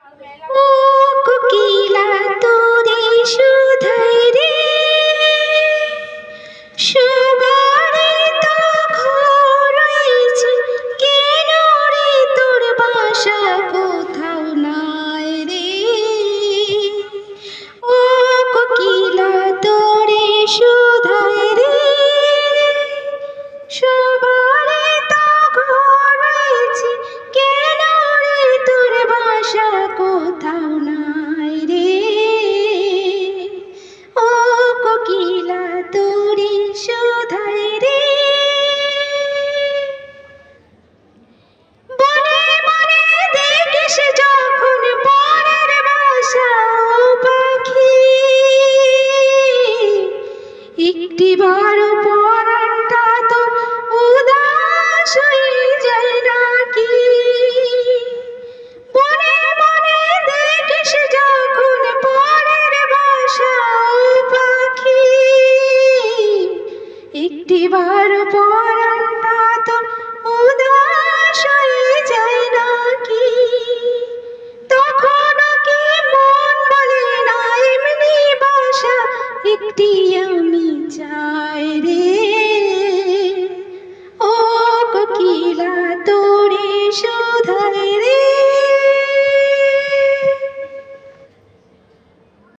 ও কোকিলা তোরে শুধাই রে, সুগারে তো ঘর রয়েছে, কেন রে তোর বাসা কোথাও নাই রে। ও কোকিলা তোরে শুধাই রে, সুগারে তো ঘর রয়েছে, কেন রে তোর বাসা কোথাও নাই রে। ও কোকিলা তোরে শুধাই রে। বনে বনে দেখিস যখন পরের বাসা ও পাখি, একটিবার পরাণটা তোর উদাস হয়ে যায় নাকি। বনে বনে দেখিস যখন পরের বাসা ও পাখি, একটিবার পরাণটা তোর উদাস